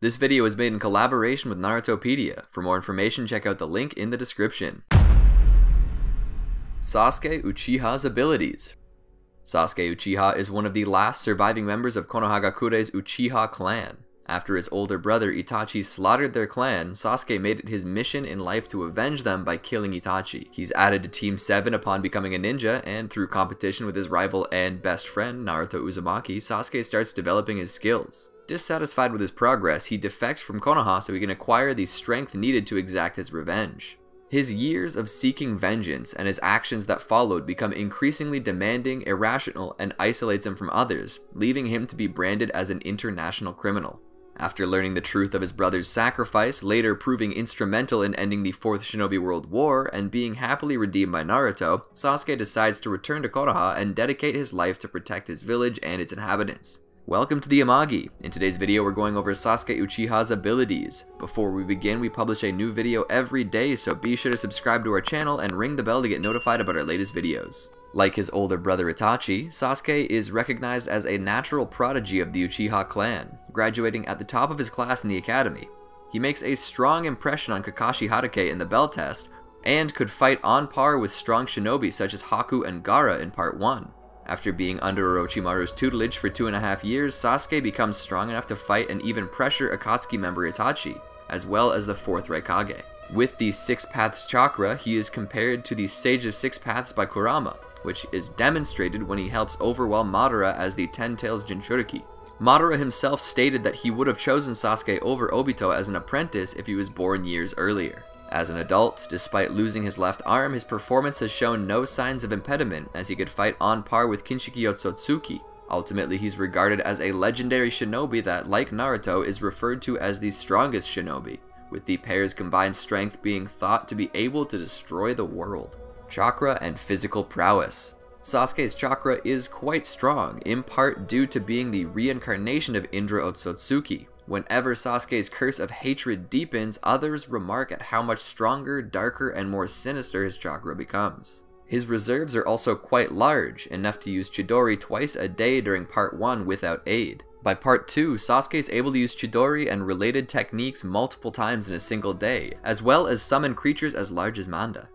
This video is made in collaboration with Narutopedia. For more information, check out the link in the description. Sasuke Uchiha's abilities. Sasuke Uchiha is one of the last surviving members of Konohagakure's Uchiha clan. After his older brother Itachi slaughtered their clan, Sasuke made it his mission in life to avenge them by killing Itachi. He's added to Team 7 upon becoming a ninja, and through competition with his rival and best friend Naruto Uzumaki, Sasuke starts developing his skills. Dissatisfied with his progress, he defects from Konoha so he can acquire the strength needed to exact his revenge. His years of seeking vengeance and his actions that followed become increasingly demanding, irrational, and isolates him from others, leaving him to be branded as an international criminal. After learning the truth of his brother's sacrifice, later proving instrumental in ending the Fourth Shinobi World War, and being happily redeemed by Naruto, Sasuke decides to return to Konoha and dedicate his life to protect his village and its inhabitants. Welcome to the Amagi. In today's video, we're going over Sasuke Uchiha's abilities. Before we begin, we publish a new video every day, so be sure to subscribe to our channel and ring the bell to get notified about our latest videos. Like his older brother Itachi, Sasuke is recognized as a natural prodigy of the Uchiha clan, graduating at the top of his class in the academy. He makes a strong impression on Kakashi Hatake in the bell test, and could fight on par with strong shinobi such as Haku and Gaara in part 1. After being under Orochimaru's tutelage for 2.5 years, Sasuke becomes strong enough to fight and even pressure Akatsuki member Itachi, as well as the 4th Raikage. With the Six Paths chakra, he is compared to the Sage of Six Paths by Kurama, which is demonstrated when he helps overwhelm Madara as the Ten Tails Jinchuriki. Madara himself stated that he would have chosen Sasuke over Obito as an apprentice if he was born years earlier. As an adult, despite losing his left arm, his performance has shown no signs of impediment as he could fight on par with Kinshiki Otsutsuki. Ultimately, he's regarded as a legendary shinobi that, like Naruto, is referred to as the strongest shinobi, with the pair's combined strength being thought to be able to destroy the world. Chakra and physical prowess. Sasuke's chakra is quite strong, in part due to being the reincarnation of Indra Otsutsuki. Whenever Sasuke's curse of hatred deepens, others remark at how much stronger, darker, and more sinister his chakra becomes. His reserves are also quite large, enough to use Chidori twice a day during part 1 without aid. By part 2, Sasuke is able to use Chidori and related techniques multiple times in a single day, as well as summon creatures as large as Manda.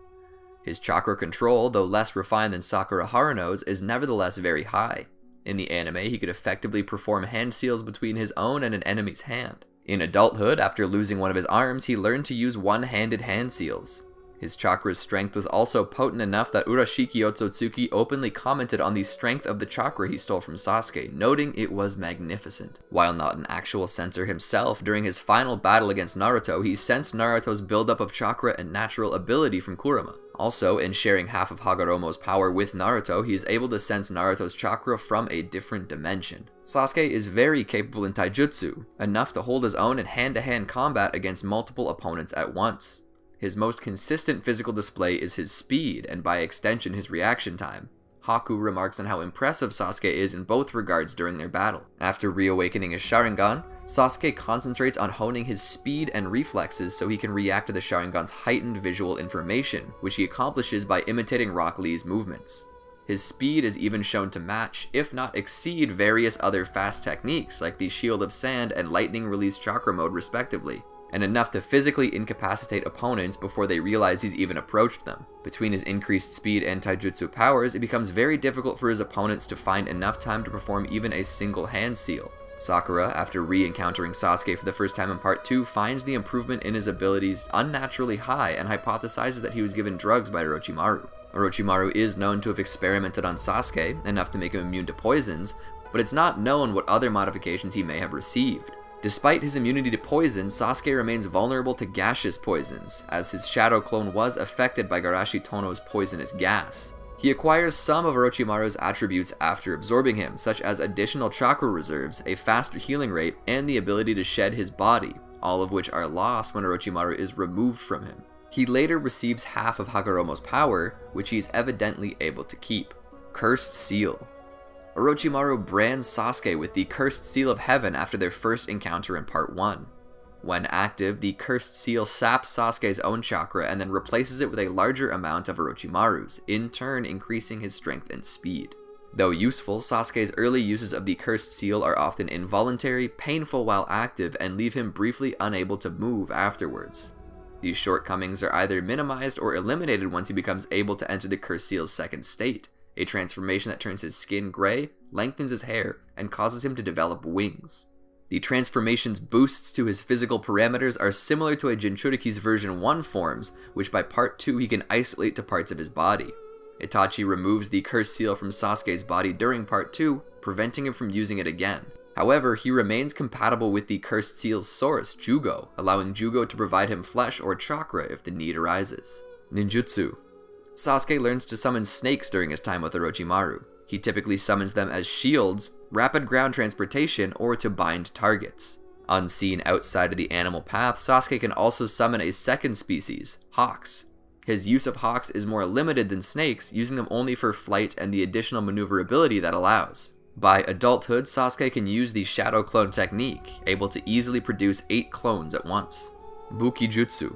His chakra control, though less refined than Sakura Haruno's, is nevertheless very high. In the anime, he could effectively perform hand seals between his own and an enemy's hand. In adulthood, after losing one of his arms, he learned to use one-handed hand seals. His chakra's strength was also potent enough that Urashiki Otsutsuki openly commented on the strength of the chakra he stole from Sasuke, noting it was magnificent. While not an actual sensor himself, during his final battle against Naruto, he sensed Naruto's buildup of chakra and natural ability from Kurama. Also, in sharing half of Hagoromo's power with Naruto, he is able to sense Naruto's chakra from a different dimension. Sasuke is very capable in taijutsu, enough to hold his own in hand-to-hand combat against multiple opponents at once. His most consistent physical display is his speed, and by extension his reaction time. Haku remarks on how impressive Sasuke is in both regards during their battle. After reawakening his Sharingan, Sasuke concentrates on honing his speed and reflexes so he can react to the Sharingan's heightened visual information, which he accomplishes by imitating Rock Lee's movements. His speed is even shown to match, if not exceed, various other fast techniques like the Shield of Sand and Lightning Release Chakra mode respectively, and enough to physically incapacitate opponents before they realize he's even approached them. Between his increased speed and taijutsu powers, it becomes very difficult for his opponents to find enough time to perform even a single hand seal. Sakura, after re-encountering Sasuke for the first time in part 2, finds the improvement in his abilities unnaturally high and hypothesizes that he was given drugs by Orochimaru. Orochimaru is known to have experimented on Sasuke, enough to make him immune to poisons, but it's not known what other modifications he may have received. Despite his immunity to poison, Sasuke remains vulnerable to gaseous poisons, as his shadow clone was affected by Garashi Tono's poisonous gas. He acquires some of Orochimaru's attributes after absorbing him, such as additional chakra reserves, a faster healing rate, and the ability to shed his body, all of which are lost when Orochimaru is removed from him. He later receives half of Hagoromo's power, which he is evidently able to keep. Cursed Seal. Orochimaru brands Sasuke with the Cursed Seal of Heaven after their first encounter in part 1. When active, the Cursed Seal saps Sasuke's own chakra and then replaces it with a larger amount of Orochimaru's, in turn increasing his strength and speed. Though useful, Sasuke's early uses of the Cursed Seal are often involuntary, painful while active, and leave him briefly unable to move afterwards. These shortcomings are either minimized or eliminated once he becomes able to enter the Cursed Seal's second state, a transformation that turns his skin gray, lengthens his hair, and causes him to develop wings. The transformation's boosts to his physical parameters are similar to a Jinchuriki's version 1 forms, which by part 2 he can isolate to parts of his body. Itachi removes the Cursed Seal from Sasuke's body during part 2, preventing him from using it again. However, he remains compatible with the Cursed Seal's source, Jugo, allowing Jugo to provide him flesh or chakra if the need arises. Ninjutsu. Sasuke learns to summon snakes during his time with Orochimaru. He typically summons them as shields, rapid ground transportation, or to bind targets. Unseen outside of the animal path, Sasuke can also summon a second species, hawks. His use of hawks is more limited than snakes, using them only for flight and the additional maneuverability that allows. By adulthood, Sasuke can use the Shadow Clone technique, able to easily produce 8 clones at once. Bukijutsu.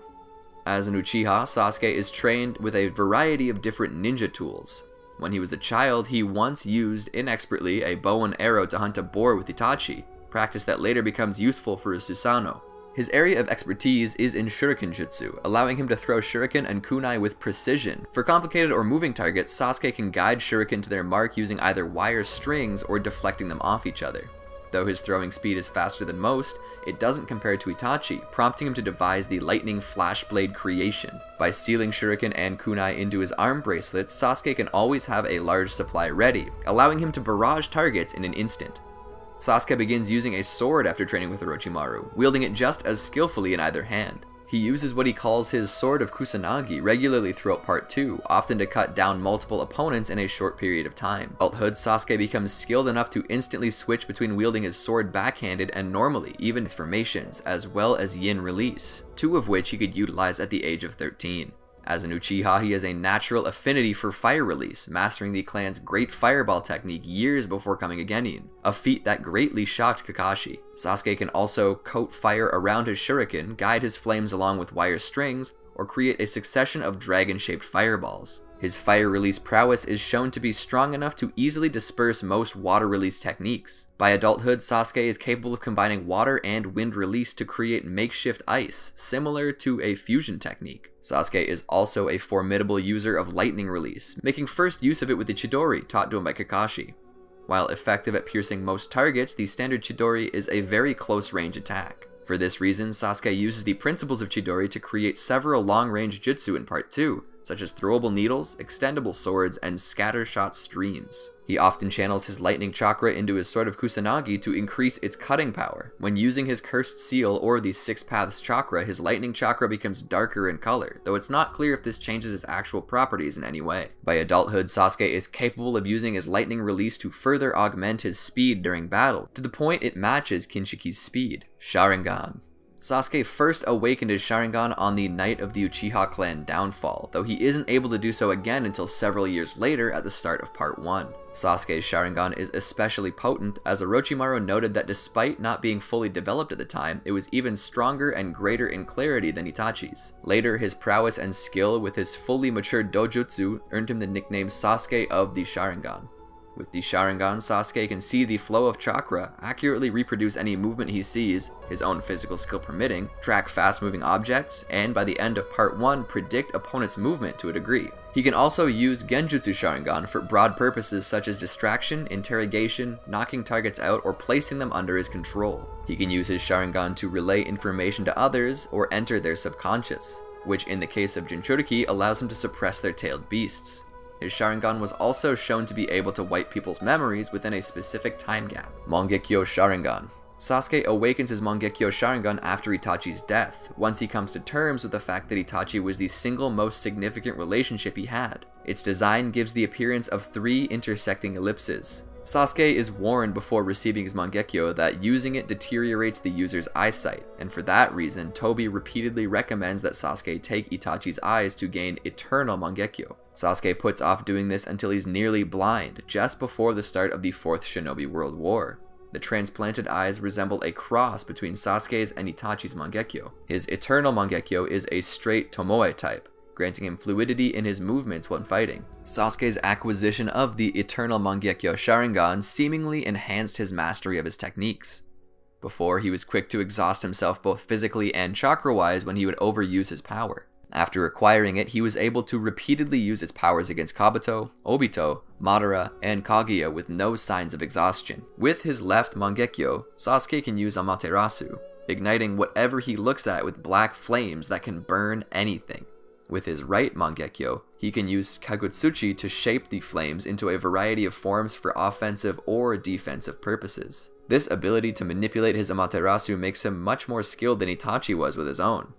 As an Uchiha, Sasuke is trained with a variety of different ninja tools. When he was a child, he once used inexpertly a bow and arrow to hunt a boar with Itachi, practice that later becomes useful for his Susanoo. His area of expertise is in Shuriken Jutsu, allowing him to throw shuriken and kunai with precision. For complicated or moving targets, Sasuke can guide shuriken to their mark using either wire strings or deflecting them off each other. Though his throwing speed is faster than most, it doesn't compare to Itachi, prompting him to devise the lightning flash blade creation. By sealing shuriken and kunai into his arm bracelets, Sasuke can always have a large supply ready, allowing him to barrage targets in an instant. Sasuke begins using a sword after training with Orochimaru, wielding it just as skillfully in either hand. He uses what he calls his Sword of Kusanagi regularly throughout part 2, often to cut down multiple opponents in a short period of time. Adulthood, Sasuke becomes skilled enough to instantly switch between wielding his sword backhanded and normally, even his formations, as well as yin release, 2 of which he could utilize at the age of 13. As an Uchiha, he has a natural affinity for fire release, mastering the clan's Great Fireball technique years before coming a Genin, a feat that greatly shocked Kakashi. Sasuke can also coat fire around his shuriken, guide his flames along with wire strings, or create a succession of dragon-shaped fireballs. His fire release prowess is shown to be strong enough to easily disperse most water release techniques. By adulthood, Sasuke is capable of combining water and wind release to create makeshift ice, similar to a fusion technique. Sasuke is also a formidable user of lightning release, making first use of it with the Chidori taught to him by Kakashi. While effective at piercing most targets, the standard Chidori is a very close-range attack. For this reason, Sasuke uses the principles of Chidori to create several long-range jutsu in part 2, such as throwable needles, extendable swords, and scattershot streams. He often channels his lightning chakra into his Sword of Kusanagi to increase its cutting power. When using his Cursed Seal or the Six Paths chakra, his lightning chakra becomes darker in color, though it's not clear if this changes his actual properties in any way. By adulthood, Sasuke is capable of using his lightning release to further augment his speed during battle, to the point it matches Kinshiki's speed. Sharingan. Sasuke first awakened his Sharingan on the night of the Uchiha clan downfall, though he isn't able to do so again until several years later at the start of part 1. Sasuke's Sharingan is especially potent, as Orochimaru noted that despite not being fully developed at the time, it was even stronger and greater in clarity than Itachi's. Later, his prowess and skill with his fully matured dojutsu earned him the nickname Sasuke of the Sharingan. With the Sharingan, Sasuke can see the flow of chakra, accurately reproduce any movement he sees, his own physical skill permitting, track fast-moving objects, and by the end of part 1, predict opponents' movement to a degree. He can also use Genjutsu Sharingan for broad purposes such as distraction, interrogation, knocking targets out, or placing them under his control. He can use his Sharingan to relay information to others or enter their subconscious, which in the case of Jinchuriki allows him to suppress their tailed beasts. His Sharingan was also shown to be able to wipe people's memories within a specific time gap. Mangekyo Sharingan. Sasuke awakens his Mangekyo Sharingan after Itachi's death, once he comes to terms with the fact that Itachi was the single most significant relationship he had. Its design gives the appearance of 3 intersecting ellipses. Sasuke is warned before receiving his Mangekyo that using it deteriorates the user's eyesight, and for that reason, Tobi repeatedly recommends that Sasuke take Itachi's eyes to gain eternal Mangekyo. Sasuke puts off doing this until he's nearly blind, just before the start of the 4th Shinobi World War. The transplanted eyes resemble a cross between Sasuke's and Itachi's Mangekyo. His eternal Mangekyo is a straight Tomoe type, granting him fluidity in his movements when fighting. Sasuke's acquisition of the Eternal Mangekyo Sharingan seemingly enhanced his mastery of his techniques. Before, he was quick to exhaust himself both physically and chakra-wise when he would overuse his power. After acquiring it, he was able to repeatedly use its powers against Kabuto, Obito, Madara, and Kaguya with no signs of exhaustion. With his left Mangekyo, Sasuke can use Amaterasu, igniting whatever he looks at with black flames that can burn anything. With his right Mangekyo, he can use Kagutsuchi to shape the flames into a variety of forms for offensive or defensive purposes. This ability to manipulate his Amaterasu makes him much more skilled than Itachi was with his own.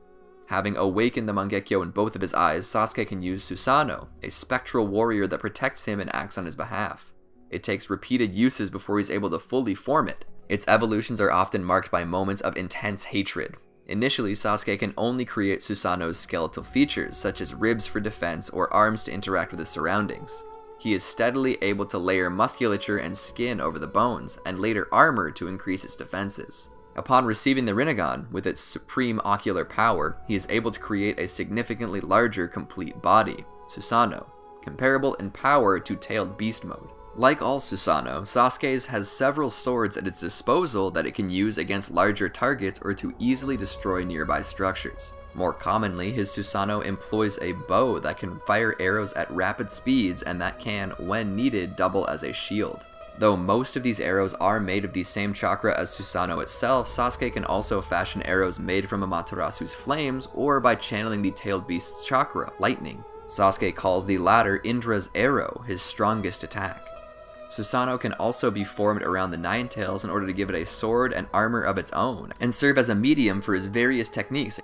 Having awakened the Mangekyo in both of his eyes, Sasuke can use Susanoo, a spectral warrior that protects him and acts on his behalf. It takes repeated uses before he's able to fully form it. Its evolutions are often marked by moments of intense hatred. Initially, Sasuke can only create Susanoo's skeletal features, such as ribs for defense or arms to interact with his surroundings. He is steadily able to layer musculature and skin over the bones, and later armor to increase its defenses. Upon receiving the Rinnegan, with its supreme ocular power, he is able to create a significantly larger complete body, Susanoo, comparable in power to Tailed Beast mode. Like all Susanoo, Sasuke's has several swords at its disposal that it can use against larger targets or to easily destroy nearby structures. More commonly, his Susanoo employs a bow that can fire arrows at rapid speeds and that can, when needed, double as a shield. Though most of these arrows are made of the same chakra as Susanoo itself, Sasuke can also fashion arrows made from Amaterasu's flames or by channeling the Tailed Beast's chakra, lightning. Sasuke calls the latter Indra's arrow, his strongest attack. Susanoo can also be formed around the Nine Tails in order to give it a sword and armor of its own, and serve as a medium for his various techniques.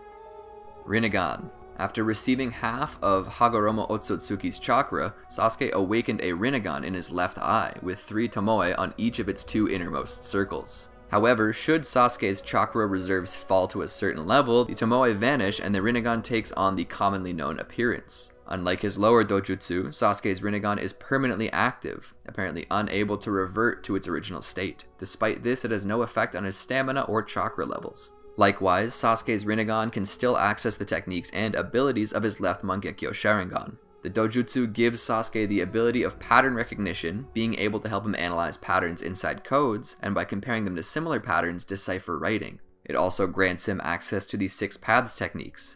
Rinnegan. After receiving half of Hagoromo Otsutsuki's chakra, Sasuke awakened a Rinnegan in his left eye, with 3 Tomoe on each of its 2 innermost circles. However, should Sasuke's chakra reserves fall to a certain level, the Tomoe vanish and the Rinnegan takes on the commonly known appearance. Unlike his lower dojutsu, Sasuke's Rinnegan is permanently active, apparently unable to revert to its original state. Despite this, it has no effect on his stamina or chakra levels. Likewise, Sasuke's Rinnegan can still access the techniques and abilities of his left Mangekyo Sharingan. The dojutsu gives Sasuke the ability of pattern recognition, being able to help him analyze patterns inside codes, and by comparing them to similar patterns, decipher writing. It also grants him access to the 6 Paths techniques.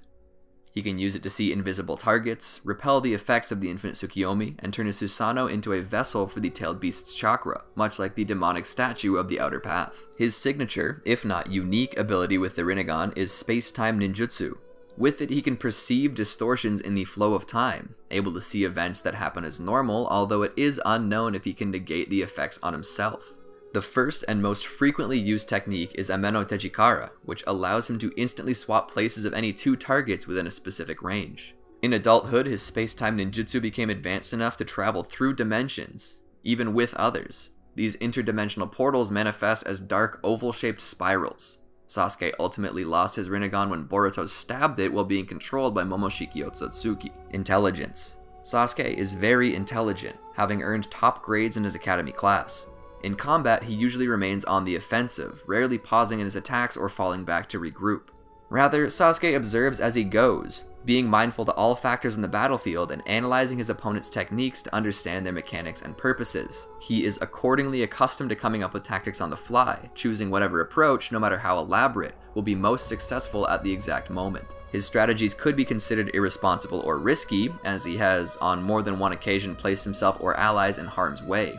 He can use it to see invisible targets, repel the effects of the Infinite Tsukiyomi, and turn his Susanoo into a vessel for the Tailed Beast's chakra, much like the demonic statue of the Outer Path. His signature, if not unique, ability with the Rinnegan is Space-Time Ninjutsu. With it, he can perceive distortions in the flow of time, able to see events that happen as normal, although it is unknown if he can negate the effects on himself. The first and most frequently used technique is Ameno Tejikara, which allows him to instantly swap places of any 2 targets within a specific range. In adulthood, his space-time ninjutsu became advanced enough to travel through dimensions, even with others. These interdimensional portals manifest as dark oval-shaped spirals. Sasuke ultimately lost his Rinnegan when Boruto stabbed it while being controlled by Momoshiki Otsutsuki. Intelligence. Sasuke is very intelligent, having earned top grades in his academy class. In combat, he usually remains on the offensive, rarely pausing in his attacks or falling back to regroup. Rather, Sasuke observes as he goes, being mindful to all factors in the battlefield and analyzing his opponent's techniques to understand their mechanics and purposes. He is accordingly accustomed to coming up with tactics on the fly, choosing whatever approach, no matter how elaborate, will be most successful at the exact moment. His strategies could be considered irresponsible or risky, as he has on more than one occasion placed himself or allies in harm's way.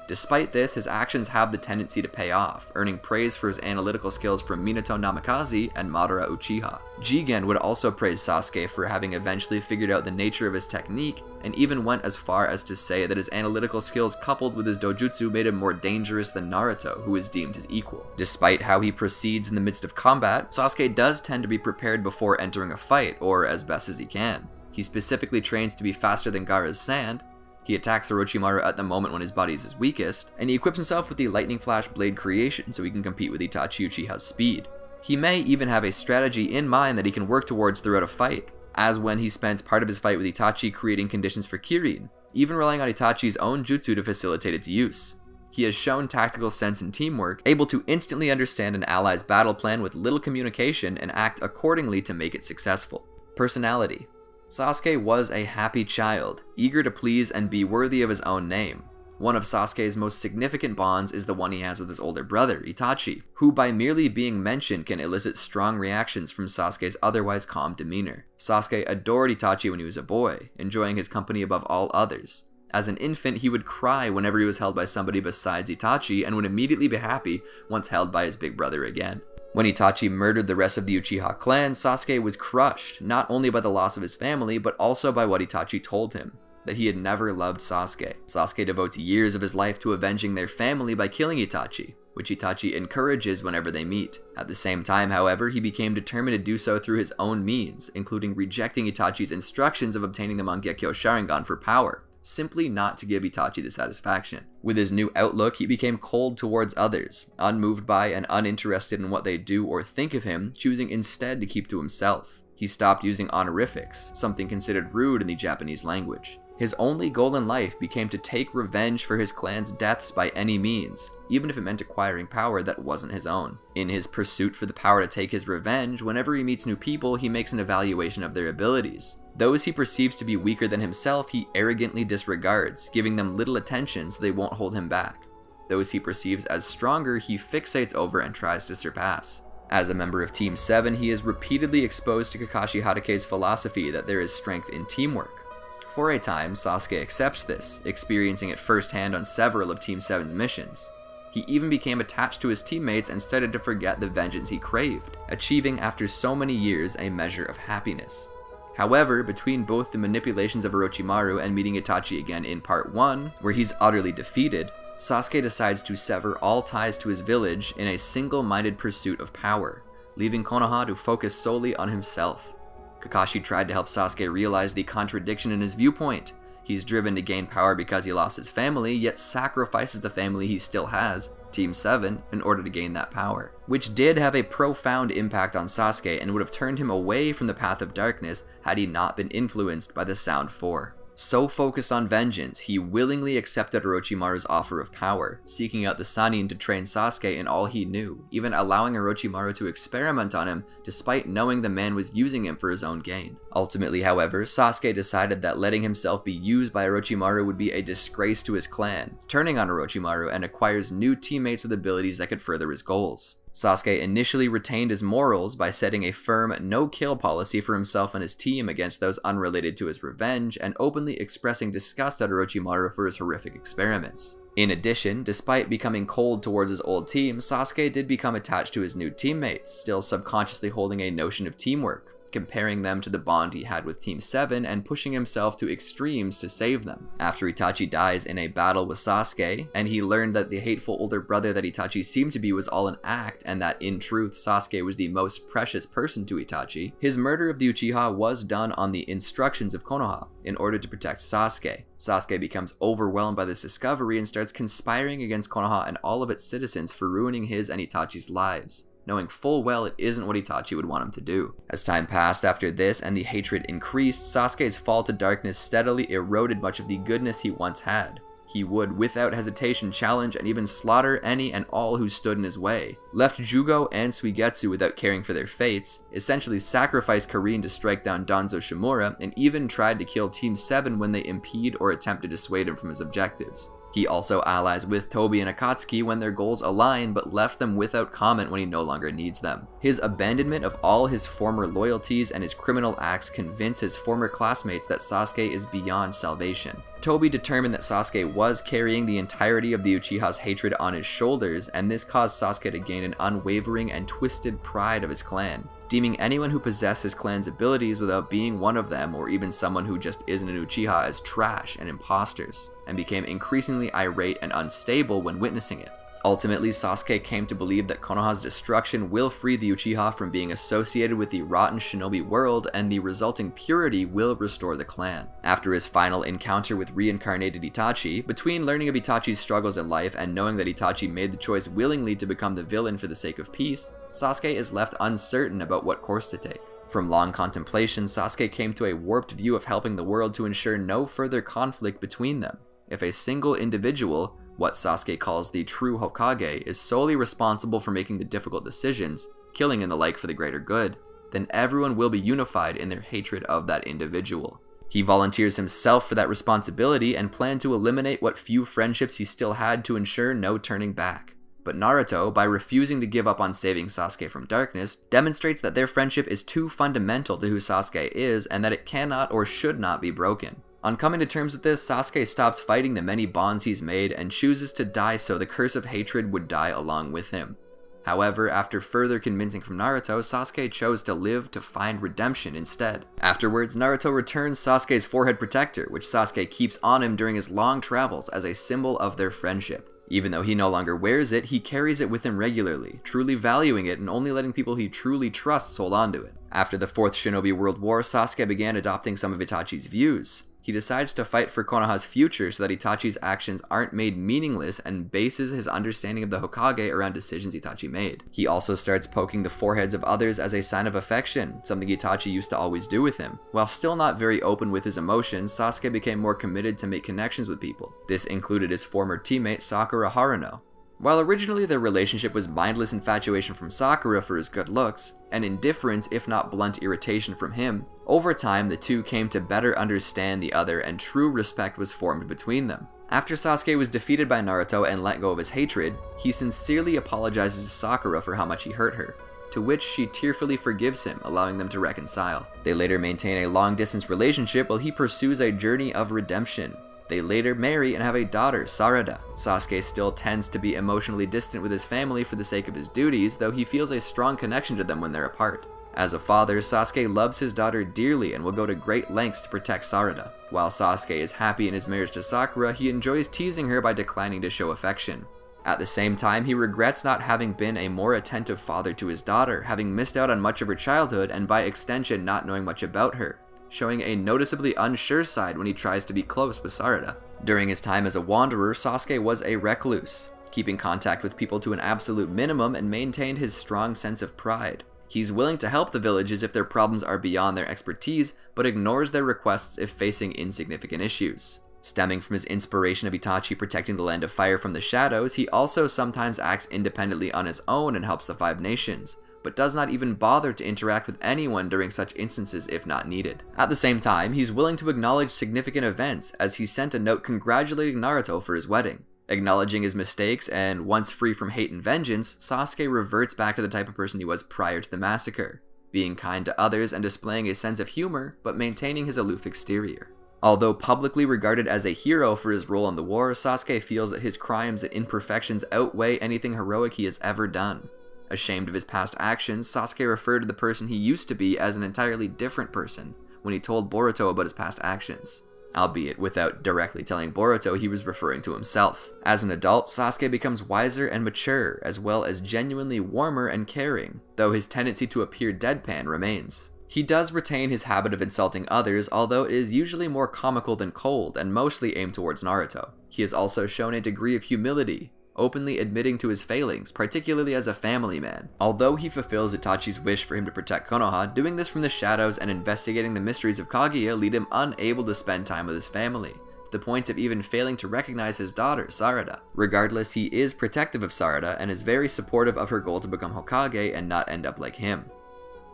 Despite this, his actions have the tendency to pay off, earning praise for his analytical skills from Minato Namikaze and Madara Uchiha. Jigen would also praise Sasuke for having eventually figured out the nature of his technique, and even went as far as to say that his analytical skills coupled with his dojutsu made him more dangerous than Naruto, who is deemed his equal. Despite how he proceeds in the midst of combat, Sasuke does tend to be prepared before entering a fight, or as best as he can. He specifically trains to be faster than Gaara's sand. He attacks Orochimaru at the moment when his body is his weakest, and he equips himself with the Lightning Flash Blade creation so he can compete with Itachi Uchiha's speed. He may even have a strategy in mind that he can work towards throughout a fight, as when he spends part of his fight with Itachi creating conditions for Kirin, even relying on Itachi's own jutsu to facilitate its use. He has shown tactical sense and teamwork, able to instantly understand an ally's battle plan with little communication and act accordingly to make it successful. Personality. Sasuke was a happy child, eager to please and be worthy of his own name. One of Sasuke's most significant bonds is the one he has with his older brother, Itachi, who by merely being mentioned can elicit strong reactions from Sasuke's otherwise calm demeanor. Sasuke adored Itachi when he was a boy, enjoying his company above all others. As an infant, he would cry whenever he was held by somebody besides Itachi and would immediately be happy once held by his big brother again. When Itachi murdered the rest of the Uchiha clan, Sasuke was crushed, not only by the loss of his family, but also by what Itachi told him, that he had never loved Sasuke. Sasuke devotes years of his life to avenging their family by killing Itachi, which Itachi encourages whenever they meet. At the same time, however, he became determined to do so through his own means, including rejecting Itachi's instructions of obtaining the Mangekyo Sharingan for power, simply not to give Itachi the satisfaction. With his new outlook, he became cold towards others, unmoved by and uninterested in what they do or think of him, choosing instead to keep to himself. He stopped using honorifics, something considered rude in the Japanese language. His only goal in life became to take revenge for his clan's deaths by any means, even if it meant acquiring power that wasn't his own. In his pursuit for the power to take his revenge, whenever he meets new people, he makes an evaluation of their abilities. Those he perceives to be weaker than himself, he arrogantly disregards, giving them little attention so they won't hold him back. Those he perceives as stronger, he fixates over and tries to surpass. As a member of Team 7, he is repeatedly exposed to Kakashi Hatake's philosophy that there is strength in teamwork. For a time, Sasuke accepts this, experiencing it firsthand on several of Team 7's missions. He even became attached to his teammates and started to forget the vengeance he craved, achieving after so many years a measure of happiness. However, between both the manipulations of Orochimaru and meeting Itachi again in Part 1, where he's utterly defeated, Sasuke decides to sever all ties to his village in a single-minded pursuit of power, leaving Konoha to focus solely on himself. Kakashi tried to help Sasuke realize the contradiction in his viewpoint. He's driven to gain power because he lost his family, yet sacrifices the family he still has, Team 7, in order to gain that power. Which did have a profound impact on Sasuke and would have turned him away from the path of darkness had he not been influenced by the Sound Four. So focused on vengeance, he willingly accepted Orochimaru's offer of power, seeking out the Sannin to train Sasuke in all he knew, even allowing Orochimaru to experiment on him despite knowing the man was using him for his own gain. Ultimately, however, Sasuke decided that letting himself be used by Orochimaru would be a disgrace to his clan, turning on Orochimaru and acquires new teammates with abilities that could further his goals. Sasuke initially retained his morals by setting a firm no-kill policy for himself and his team against those unrelated to his revenge, and openly expressing disgust at Orochimaru for his horrific experiments. In addition, despite becoming cold towards his old team, Sasuke did become attached to his new teammates, still subconsciously holding a notion of teamwork, comparing them to the bond he had with Team 7 and pushing himself to extremes to save them. After Itachi dies in a battle with Sasuke, and he learned that the hateful older brother that Itachi seemed to be was all an act, and that in truth Sasuke was the most precious person to Itachi, his murder of the Uchiha was done on the instructions of Konoha, in order to protect Sasuke. Sasuke becomes overwhelmed by this discovery and starts conspiring against Konoha and all of its citizens for ruining his and Itachi's lives, knowing full well it isn't what Itachi would want him to do. As time passed after this and the hatred increased, Sasuke's fall to darkness steadily eroded much of the goodness he once had. He would, without hesitation, challenge and even slaughter any and all who stood in his way, left Jugo and Suigetsu without caring for their fates, essentially sacrificed Karin to strike down Danzo Shimura, and even tried to kill Team 7 when they impede or attempt to dissuade him from his objectives. He also allies with Tobi and Akatsuki when their goals align, but left them without comment when he no longer needs them. His abandonment of all his former loyalties and his criminal acts convince his former classmates that Sasuke is beyond salvation. Tobi determined that Sasuke was carrying the entirety of the Uchiha's hatred on his shoulders, and this caused Sasuke to gain an unwavering and twisted pride of his clan, deeming anyone who possessed his clan's abilities without being one of them, or even someone who just isn't an Uchiha, as trash and imposters, and became increasingly irate and unstable when witnessing it. Ultimately, Sasuke came to believe that Konoha's destruction will free the Uchiha from being associated with the rotten shinobi world, and the resulting purity will restore the clan. After his final encounter with reincarnated Itachi, between learning of Itachi's struggles in life and knowing that Itachi made the choice willingly to become the villain for the sake of peace, Sasuke is left uncertain about what course to take. From long contemplation, Sasuke came to a warped view of helping the world to ensure no further conflict between them. If a single individual, what Sasuke calls the true Hokage, is solely responsible for making the difficult decisions, killing and the like for the greater good, then everyone will be unified in their hatred of that individual. He volunteers himself for that responsibility and planned to eliminate what few friendships he still had to ensure no turning back. But Naruto, by refusing to give up on saving Sasuke from darkness, demonstrates that their friendship is too fundamental to who Sasuke is and that it cannot or should not be broken. On coming to terms with this, Sasuke stops fighting the many bonds he's made and chooses to die so the curse of hatred would die along with him. However, after further convincing from Naruto, Sasuke chose to live to find redemption instead. Afterwards, Naruto returns Sasuke's forehead protector, which Sasuke keeps on him during his long travels as a symbol of their friendship. Even though he no longer wears it, he carries it with him regularly, truly valuing it and only letting people he truly trusts hold on to it. After the 4th Shinobi World War, Sasuke began adopting some of Itachi's views. He decides to fight for Konoha's future so that Itachi's actions aren't made meaningless and bases his understanding of the Hokage around decisions Itachi made. He also starts poking the foreheads of others as a sign of affection, something Itachi used to always do with him. While still not very open with his emotions, Sasuke became more committed to make connections with people. This included his former teammate Sakura Haruno. While originally their relationship was mindless infatuation from Sakura for his good looks, and indifference if not blunt irritation from him, over time the two came to better understand the other and true respect was formed between them. After Sasuke was defeated by Naruto and let go of his hatred, he sincerely apologizes to Sakura for how much he hurt her, to which she tearfully forgives him, allowing them to reconcile. They later maintain a long-distance relationship while he pursues a journey of redemption. They later marry and have a daughter, Sarada. Sasuke still tends to be emotionally distant with his family for the sake of his duties, though he feels a strong connection to them when they're apart. As a father, Sasuke loves his daughter dearly and will go to great lengths to protect Sarada. While Sasuke is happy in his marriage to Sakura, he enjoys teasing her by declining to show affection. At the same time, he regrets not having been a more attentive father to his daughter, having missed out on much of her childhood and by extension not knowing much about her, showing a noticeably unsure side when he tries to be close with Sarada. During his time as a wanderer, Sasuke was a recluse, keeping contact with people to an absolute minimum and maintained his strong sense of pride. He's willing to help the villages if their problems are beyond their expertise, but ignores their requests if facing insignificant issues. Stemming from his inspiration of Itachi protecting the Land of Fire from the shadows, he also sometimes acts independently on his own and helps the 5 nations, but does not even bother to interact with anyone during such instances if not needed. At the same time, he's willing to acknowledge significant events, as he sent a note congratulating Naruto for his wedding. Acknowledging his mistakes, and once free from hate and vengeance, Sasuke reverts back to the type of person he was prior to the massacre, being kind to others and displaying a sense of humor, but maintaining his aloof exterior. Although publicly regarded as a hero for his role in the war, Sasuke feels that his crimes and imperfections outweigh anything heroic he has ever done. Ashamed of his past actions, Sasuke referred to the person he used to be as an entirely different person when he told Boruto about his past actions, albeit without directly telling Boruto he was referring to himself. As an adult, Sasuke becomes wiser and mature, as well as genuinely warmer and caring, though his tendency to appear deadpan remains. He does retain his habit of insulting others, although it is usually more comical than cold and mostly aimed towards Naruto. He has also shown a degree of humility, openly admitting to his failings, particularly as a family man. Although he fulfills Itachi's wish for him to protect Konoha, doing this from the shadows and investigating the mysteries of Kaguya lead him unable to spend time with his family, to the point of even failing to recognize his daughter, Sarada. Regardless, he is protective of Sarada and is very supportive of her goal to become Hokage and not end up like him.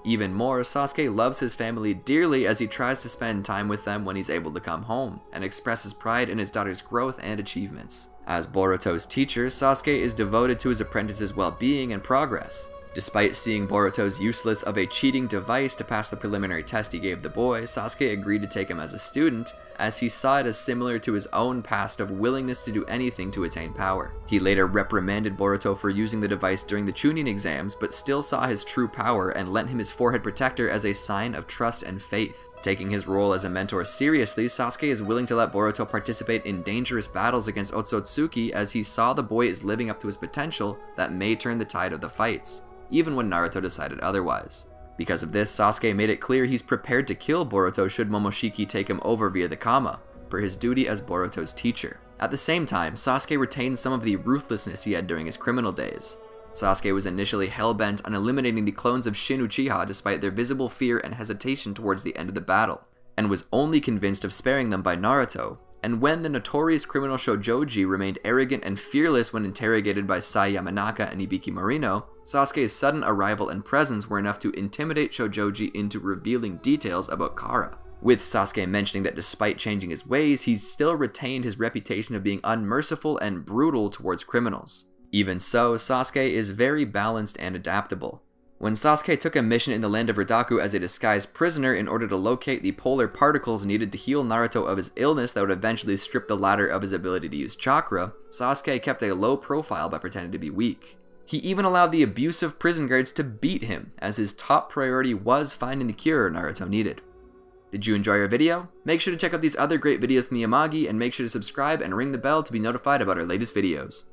Even more, Sasuke loves his family dearly as he tries to spend time with them when he's able to come home, and expresses pride in his daughter's growth and achievements. As Boruto's teacher, Sasuke is devoted to his apprentice's well-being and progress. Despite seeing Boruto's useless of a cheating device to pass the preliminary test he gave the boy, Sasuke agreed to take him as a student, as he saw it as similar to his own past of willingness to do anything to attain power. He later reprimanded Boruto for using the device during the Chunin exams, but still saw his true power and lent him his forehead protector as a sign of trust and faith. Taking his role as a mentor seriously, Sasuke is willing to let Boruto participate in dangerous battles against Otsutsuki as he saw the boy is living up to his potential that may turn the tide of the fights, even when Naruto decided otherwise. Because of this, Sasuke made it clear he's prepared to kill Boruto should Momoshiki take him over via the Kama, for his duty as Boruto's teacher. At the same time, Sasuke retained some of the ruthlessness he had during his criminal days. Sasuke was initially hell-bent on eliminating the clones of Shin Uchiha despite their visible fear and hesitation towards the end of the battle, and was only convinced of sparing them by Naruto, and when the notorious criminal Shojoji remained arrogant and fearless when interrogated by Sai Yamanaka and Ibiki Marino, Sasuke's sudden arrival and presence were enough to intimidate Shojoji into revealing details about Kara, with Sasuke mentioning that despite changing his ways, he's still retained his reputation of being unmerciful and brutal towards criminals. Even so, Sasuke is very balanced and adaptable. When Sasuke took a mission in the land of Ridaku as a disguised prisoner in order to locate the polar particles needed to heal Naruto of his illness that would eventually strip the latter of his ability to use chakra, Sasuke kept a low profile by pretending to be weak. He even allowed the abusive prison guards to beat him, as his top priority was finding the cure Naruto needed. Did you enjoy our video? Make sure to check out these other great videos from Miyamagi, and make sure to subscribe and ring the bell to be notified about our latest videos.